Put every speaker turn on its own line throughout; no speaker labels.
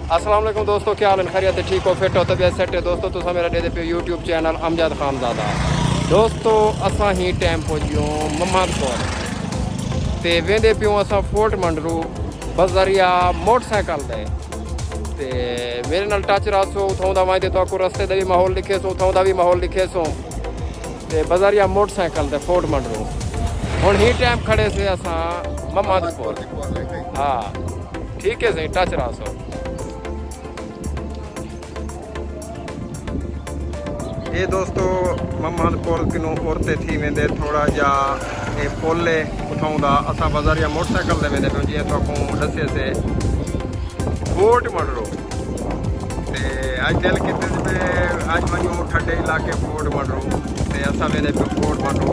अस्सलाम वालेकुम दोस्तों, क्या हाल है? खैरियत है? ठीक हो? फिट हो? तबीयत सेट है? दोस्तों तुसा मेरा दे पे यूट्यूब चैनल अमजद खानजादा। दोस्तों असां ही टाइम पहुंचो मोहम्मदपुर ते वेंदे पियो असां फोर्ट मंडरू बजरिया मोटरसाइकिल दे ते मेरे नाल टच रासो उथों दा वांदे तो रस्ते दा भी माहौल लिखे सो, उथों दा भी माहौल लिखे सो ते बजरिया मोटरसाइकिल दे फोर्ट मंडरू हुण ही टाइम खड़े से असां मोहम्मदपुर। हाँ ठीक है सही, टच रासो ये दोस्तों मोहम्मदपुर किनों औरते थी वेंदे थोड़ा जा ये पुल है उथों दा असां बजरिया मोटरसाइकिल दे वेंदे जी तो को दसे से फोर्ट मंडरू ते अज दिल किते पे अज वञूं ठंडे इलाके फोर्ट मंडरू ते असां वेंदे पे फोर्ट मंडरू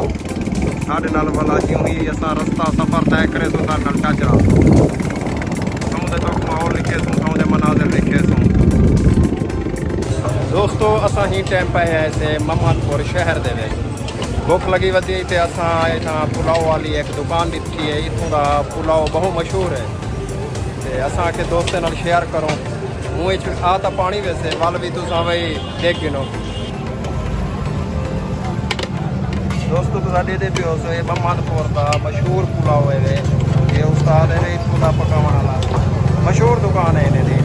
साडे नाल वाला जिउं ही असां रस्ता सफ़र तय करे सो तां नाल टच रहा उथों दे तो माहौल लिखे सो, उथों दे मनाज़िर लिखे सो। दोस्तों असां ही टाइम पे आए थे मोहम्मदपुर शहर दे विच भुख लगी वधी ते असां इथां पुलाव वाली एक दुकान ॾिठी है, इथों दा पुलाव बहुत मशहूर है ते असां के दोस्तों नाल शेयर करो मुँह च आ तो पानी वैसे वल भी तुसां वही देख गिनो। दोस्तों तुसा दे पियो सो ये मोहम्मदपुर दा मशहूर पुलाव है, ये उस्ताद है इथों दा पकावण वाला मशहूर दुकान है इन्हें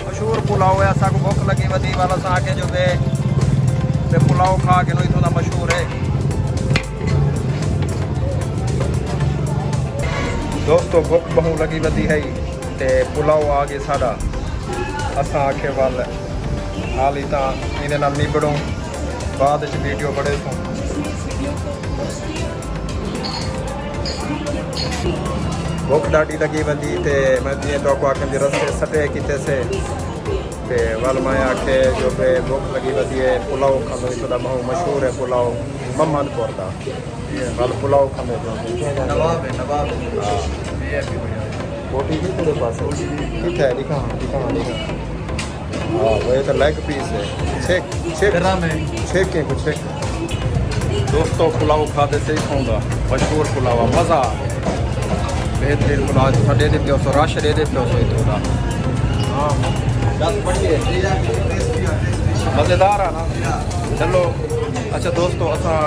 मशहूर पुलाव है। असा को भुख लगी वधी वाला असां आके जो पे पुलाव खा के नो इथों दा मशहूर है। दोस्तों भुख बहु लगी वधी है ते पुलाव आ गए साडा असां आखे वाल हाल ही तां इहदे नाल निबड़ूं बाद च वीडियो बड़े सो। भुख ॾाढी लगी वधी ते मैं जीअं तो आखन जे रस्ते सटे किते से ते वल मैं आखे जो पे भुख लगी वधी है पुलाव खांदो इथों बहु मशहूर है पुलाव मोहम्मदपुर दा वल पुलाव खांदे नवाब है नवाब ये भी बोटी भी तेरे पास किथे है दिखा दिखा दिखा। हाँ वो तो लेग पीस है छेक छेक में छेक के कुछ दोस्तों पुलाव खाते से ही खाऊंगा मशहूर पुलाव मज़ा आ गया बेहतरीन पुलाव दे दे पियो सो रश दे दे पियो सो इथों दा। हाँ मज़ेदार है ना चलो। अच्छा दोस्तों असां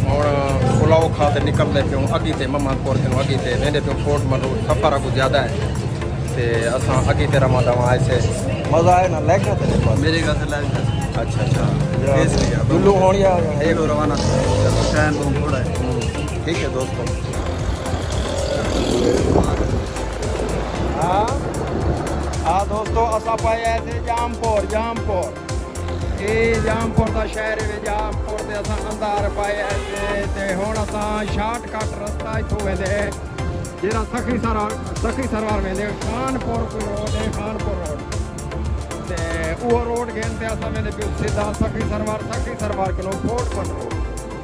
हुण पुलाव खाते निकलते पियूं अॻिते मोहम्मदपुर के अॻिते वेंदे पियूं फोर्ट मंडरू सफ़र अगु ज़्यादा है ते असां अॻिते रवां दवा आए मज़ा आए ना लैग मेरे घर से लैग। अच्छा अच्छा दुल्लू होनी है रवाना टाइम बहुत थोड़ा है। ठीक है दोस्तों हाँ दोस्तों असा पाए आए थे जामपुर ये जामपुर का शहर है जामपुर से असा अंदर पाए आए थे हुण असा शार्टकट रस्ता इथों वेंदे जेड़ा सखी सरवार वेंदे खानपुर कोई रोड है खानपुर रोड ते वो रोड गेन ते असा वेंदे पियो सीधा सखी सरवार किलो फोर्ट मंडरू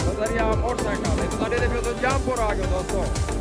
बजरिया मोटरसाइकिल तो साडे दे पियो तो जामपुर आ गयो दोस्तों।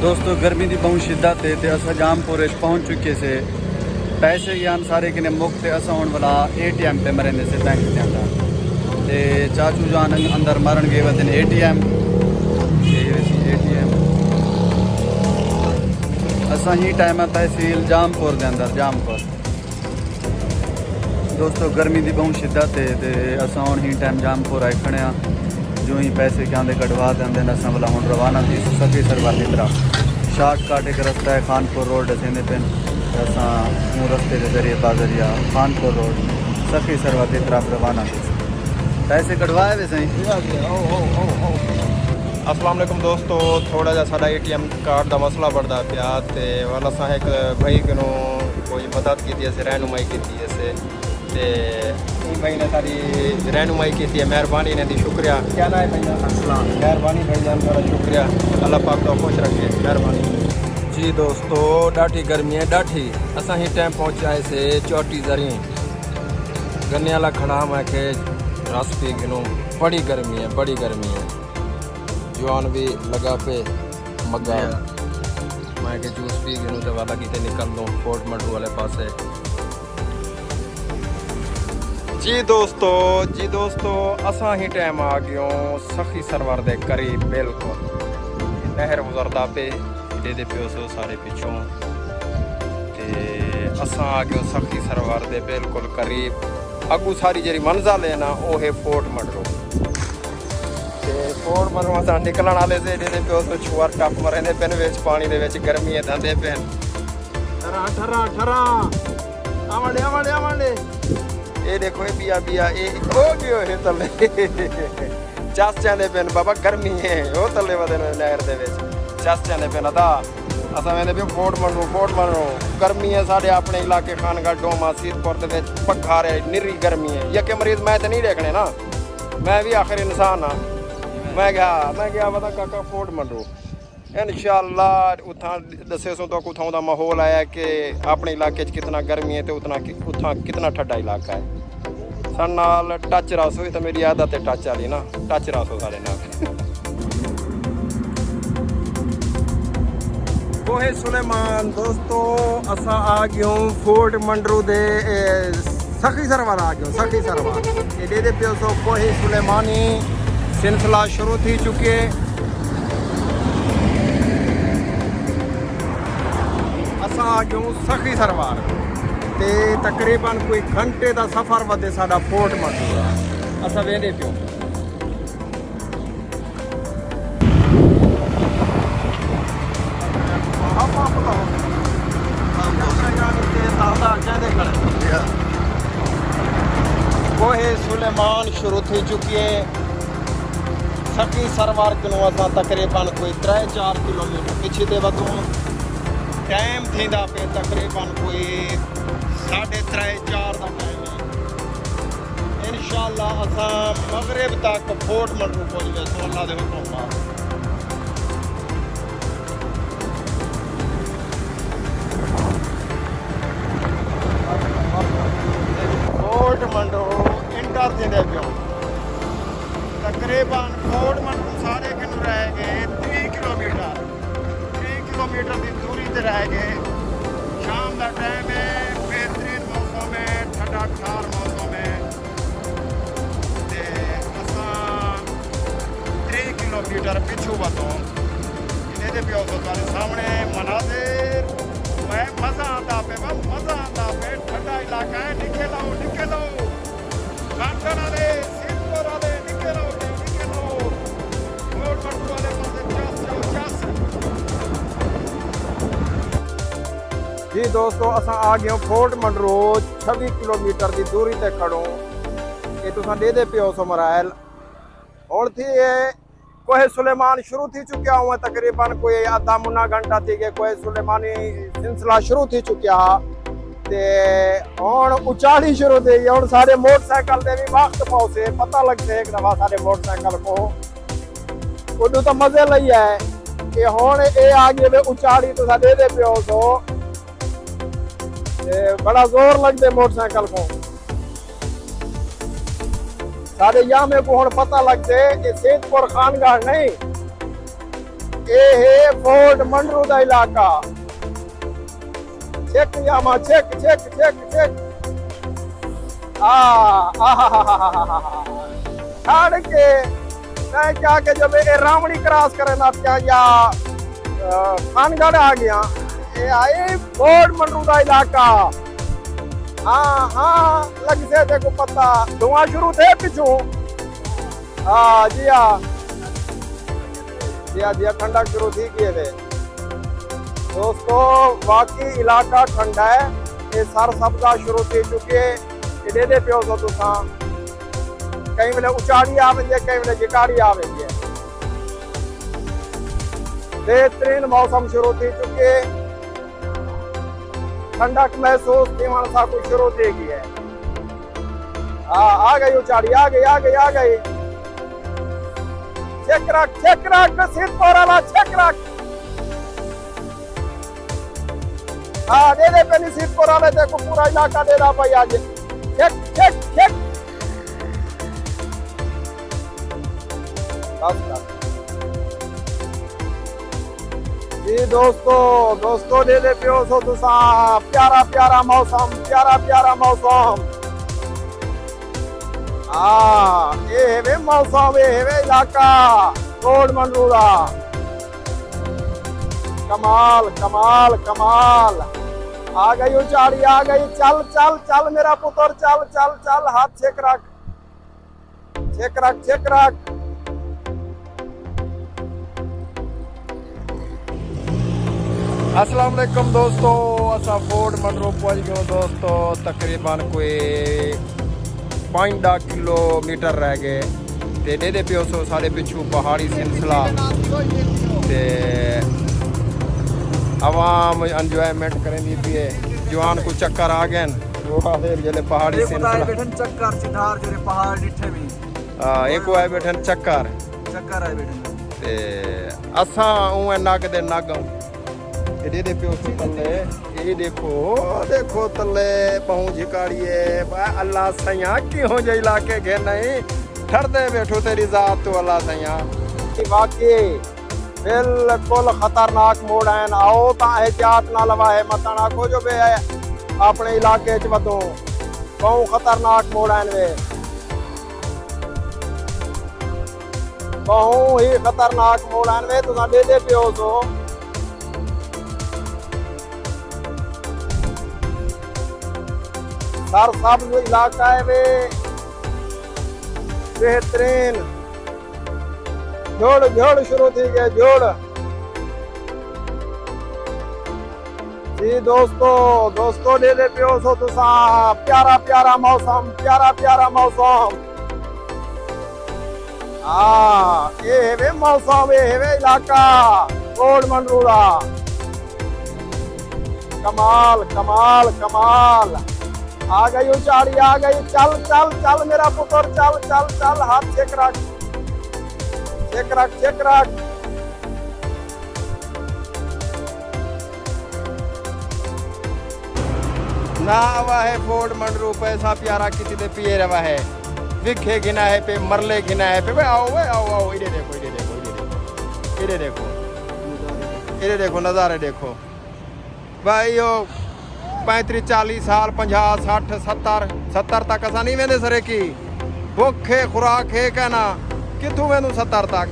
दोस्तों गर्मी की बहुत शिद्दत है तो असा जामपुर पहुँच चुके से पैसे यान सारे किने मुफ्त असा हूँ वाला ATM पे मरेंदे से बैंक के अंदर ते चाचू जान अंदर मरण गए वजन ATM असा ही टाइम तहसील जामपुर के अंदर जामपुर। दोस्तों गर्मी की बहुत शिद्दत है तो असा हूँ ही टाइम जामपुर आए खड़े जो ही पैसे क्या कटवा देंगे असा वाला हूँ रवाना थी सखी सरवार की तरफ। शार्टकट एक रास्ता है खानपुर रोड दसेंदे पे असा रस्ते के जरिए बाजरिया खानपुर रोड सखी सरवार की तरफ रवाना थी। पैसे कटवाए वे सही
अस्सलाम वालेकुम दोस्तों, थोड़ा जा साडा ATM कार्ड का मसला बढ़ता पिया ते वाला सा एक भाई को कोई मदद की थी, रहनुमाई की थी ऐसे ते भाई ने सारी रहनुमाई की थी, मेहरबानी ने दी शुक्रिया। क्या ना है भैया? अस्सलाम। मेहरबानी भाईजान, थोड़ा शुक्रिया, अल्लाह पाक तो खुश रखे, मेहरबानी जी। दोस्तों ॾाढी गर्मी है, ॾाढी असां ही टाइम पहुंचाए से चौटी ज़री गन्ने वाला खड़ा मैं के रस पी गिनूँ। बड़ी गर्मी है, बड़ी गर्मी है। जवान भी लगा पे मगा मैं के जूस पी गिनूँ तो वाला किते निकल लूँ फोर्ट मंडू वाले पासे। जी दोस्तों असां ही टाइम आ गयो सखी सरवर दे करीब, बिल्कुल नहर गुजरदा पे दे पियो सो सारे पिछों ते असां आ गयो सखी सरवर दे बिल्कुल करीब। अगू सारी जी मंजिल है ना वो है फोर्ट मंडरू ते फोर्ट मंडरू असां निकलण वाले से दे पियो सो छुआर टप मरेंदे पेन विच पानी दे विच गर्मी धंधे पेन ठरा ठरा ठरा आवांडे ये देखो ये बिया ये हो गयो है तले चस जांदे पेन बाबा गर्मी है वो तले वदन नहर दे विच चस जांदे पेन अदा असां वेंदे पे फोर्ट मंडरू गर्मी है साडे अपने इलाके खानगढ़ डोमा सीतपुर दे विच पखारे निरी गर्मी है। यके मरीज मैं तो नहीं देखने ना, मैं भी आखिर इंसान हाँ। मैं गया पता काका फोर्ट मंडरू इंशाअल्लाह उतना दसे सो तो उथों का माहौल आया कि अपने इलाके कितना गर्मी है तो उतना कितना ठंडा इलाका है। साढ़े नाल टच रस हुई तो मेरी आदत है टच वाली ना, टच रस हो साढ़े नाल। कोहे सुलेमान दोस्तों असा आ गयो फोर्ट मंडरू दे सखी सरवर आ गयो सखी सरवर ये दे पियो सो कोहे सुलेमानी सिलसिला शुरू थी चुके। असा आ गयो सखी सरवर ते तकरीबन कोई घंटे का सफ़र वधे साडा फोर्ट मंडरू असा वेंदे पियो। कोहे सुलेमान शुरू थी चुकी है सखी सरवर को असां तकरीबन कोई 3-4 किलोमीटर पिछे ते वधूं टाइम थींदा पे तकरीबन कोई 3:30-4 का टाइम है। इंशाअल्लाह असां मगरिब तक फोर्ट मंडरू पहुंच गए तो अल्लाह दे हुक्म नाल। फोर्ट मंडरू इंटर थींदे पियो तकरीबन फोर्ट मंडरू सारे किन रह गए 3 किलोमीटर की दूरी ते रह गए। शाम का टाइम है, बेहतरीन मौसम है, ठंडा ठार मौसम है ते असां 3 किलोमीटर पिछू वधो इन्हें पियो तो सामने मनाजिर मैं मज़ा आता पे ठंडा इलाका है। निकल आओ कांटन वाले सीतपुर वाले निकल आओ फोर्ट मंडरू वाले पासे चस। जी दोस्तों असा आ गए फोर्ट मंडरू 26 किलोमीटर की दूरी ते खड़ो ये तुसा दे पियो सो मराइल और थी कोहे सुलेमान शुरू थी चुकिया हुआ तकरीबन कोई आधा मुन्ना घंटा थी गए कोहे सुलेमानी सिलसिला शुरू थी चुकिया ते हुण उचाड़ी शुरू थी गई। हुण सारे मोटरसाइकिल दे भी वक्त पहुंचे पता लगते एक दफा सारे मोटरसाइकिल को उदू तो मजे लई है कि हुण ये आ गए उचाड़ी तुसा दे पियो सो बड़ा जोर लगते मोटरसाइकिल को सारे यहाँ में को हुण पता लगते कि सेतपुर खानगढ़ नहीं ये है फोर्ट मंडरू का इलाका। चेक यामा चेक छाड़ के मैं क्या के जब ये रावणी क्रॉस करना क्या या खानगढ़ आ गया ये आए फोर्ट मंडरू का इलाका। हाँ लग से देखो पता धुआं शुरू थे पिछू। हाँ जी ठंडक शुरू थी किए थे दोस्तों। बाकी इलाका ठंडा है ये सर सब्जा शुरू थी चुके दे पियो सो तुसा कई वेले उचाड़ी आ वेंदी कई वेले जिकारी आ वेंदी बेहतरीन मौसम शुरू थी चुके, ठंडक महसूस थी सा कुछ शुरू थी गई है। आ गई उचाड़ी, आ गई आ गई आ गई। चेक रख सीधपुर वाला चेक रख। हाँ दे दे पे सीधपुर वाले, देखो पूरा इलाका दे रहा भाई आज। चेक चेक चेक जी दोस्तों दे दे पियो सो तुसा। प्यारा प्यारा मौसम, प्यारा प्यारा मौसम। ये है वे मौसम, ये है वे इलाका कोट मंडरूड़ा। कमाल कमाल कमाल। आ गई उचाड़ी, आ गई। चल चल चल मेरा पुत्र, चल चल चल। हाथ चेक रख, चेक रख चेक रख। अस्सलाम वालेकुम दोस्तों, असा फोर्ट मंडरू पहुंच गए दोस्तों। तकरीबन कोई 5 किलोमीटर रह गए ते दे पियो सो साढ़े पिछू पहाड़ी सिलसिला ते आवाम एंजॉयमेंट करेंदी पिए। जवान को चक्कर आ गए जले पहाड़ी सिलसिला
चक्कर सिधार जरे पहाड़ डिठे भी।
एक आए बैठन चक्कर
आए बैठन
ते असा उए नग दे नग दे पियो सो तले। ये देखो तले पहुँ झिकाड़िए। अल्लाह सैया क्यों जे इलाके घे नहीं ठरदे बैठो तेरी जात तो अल्लाह सैया। वाकई बिल्कुल खतरनाक मोड़ है। आओ ता एहतियात ना लवाए मत आखो जो बे अपने इलाके च वधो। बहुत खतरनाक मोड़ है वे, बहुत ही खतरनाक मोड़ है वे। तुसा दे पियो सो सर सब इलाका है वे बेहतरीन। जोड़ शुरू थी गए जोड़ जी दोस्तों दे पियो सो तुसा। प्यारा प्यारा मौसम, प्यारा प्यारा मौसम। ये है वे मौसम, ये है वे इलाका कोट मंडरूड़ा। कमाल कमाल कमाल। आ गई उचाड़ी, आ गई। चल चल चल मेरा पुत्र, चल चल चल। हाथ चेक रख, चेक रख चेक रख। ना आवा है फोर्ट मंडरू पैसा प्यारा किसी दे पिए रवा है। विखे गिना है पे, मरले गिना है पे। आओ इधर देखो इधर देखो इधर देखो इधर देखो नज़ारे देखो भाई। यो 35 40 साल 50 60 70 तक असा नहीं वेंदे सरे की भुखे खुराक है कहना कितों वेंदू 70 तक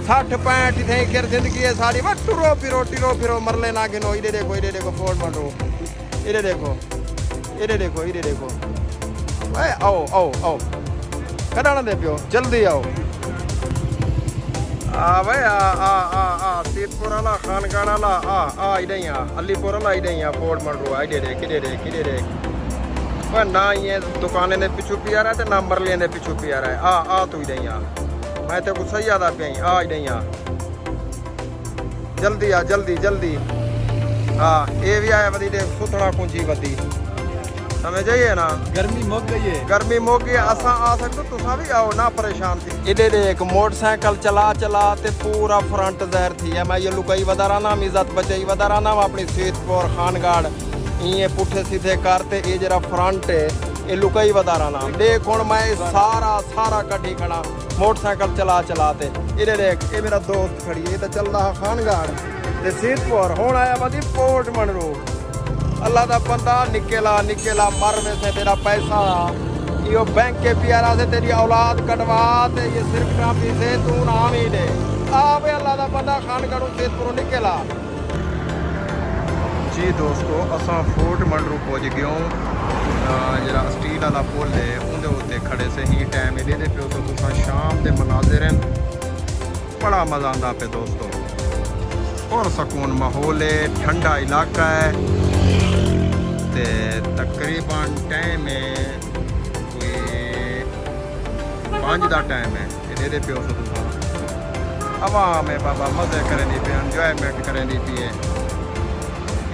60 65 थे केर जिंदगी है सारी। बस टुरो फिरो मरले ना गिनो। इधर देखो फोर्ट मंडरू। इधर देखो भाई। आओ कदाना दे पियो, जल्दी आओ। भाई सीधपुर वाला खानगान वाला इधर अलीपुर वाला इधर फोर्ट मंडरू। इधर देख ना ये दुकानें ने पिछू पी आ रहा है ना मरलियां ने पिछू पी आ रहा है। तू इधर मैं तेरे को सही याद पिया। इधर जल्दी ये भी आया वधी देख सुथड़ा कुंजी वधी समझ जाइए ना।
गर्मी मुक गई है।
असा आ सकते तुसा भी आओ ना परेशान थी। इधर देख मोटरसाइकिल चला ते पूरा फ्रंट जहर थी है। मैं ये लुकाई वदारा नाम इज्जत बचाई वदारा नाम अपनी सीधपुर खानगाड़ ये पुठे सीधे करते ये जरा फ्रंट है ये लुकाई वदारा नाम। देख हुण मैं सारा कटी खड़ा मोटरसाइकिल चलाते। इधर देख ये मेरा दोस्त खड़ी है तो चल रहा खानगाड़ ते सीधपुर। हुण आया वधी फोर्ट मंडरू। अल्लाह दा बंदा निकेला मर में से तेरा पैसा यो बैंक के प्यारा से तेरी औलाद कटवा ते ये सिर्फ काफी से तू नाम ही दे। आवे अल्लाह दा बंदा खानगढ़ सेतपुर निकेला जी। दोस्तों असा फोर्ट मंडरू पहुंच गए। जरा स्टील वाला पुल है उनके उत्ते खड़े से ही टाइम दे पियो तो तुसा शाम के मनाजिर बड़ा मजा आता पे दोस्तों। और सुकून माहौल है, ठंडा इलाका है ते तकरीबन टाइम है कोई 5 का टाइम है। दे पियो सो तुसा आवाम है बाबा मजे करें दी पे एंजॉयमेंट करें दी पी है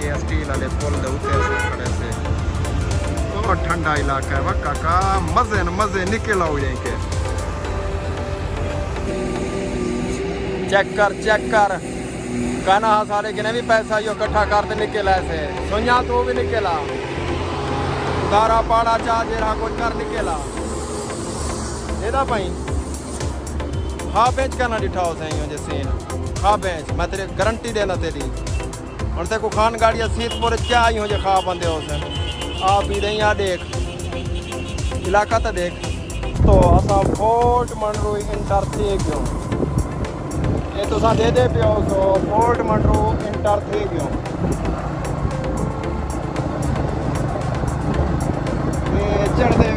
ये स्टील वाले पुल दे उते खड़े से बहुत ठंडा इलाका है वक्का का मजे न मजे निकल आओ यहीं के चेक कर कहना हाँ सारे किने भी पैसा यो इकट्ठा करते निकल ऐसे सोनिया तो भी निकला दारा पाड़ा चाह जेरा कुछ कर निकला ਇਹਦਾ ਭਾਈ ਖਾ बेच करना डिठा हो सही हो जे सीन खा बेच मैं तेरी गारंटी देना तेरी और ते को खान गाड़िया सीतपुर क्या आई हो जे खा बंदे हो सन आ भी रही आ देख इलाका तो देख तो असा फोर्ट मंडरू इंटर थी क्यों ये तो सा दे पियो सो फोर्ट मंडरू इंटर थी क्यों ये चढ़ते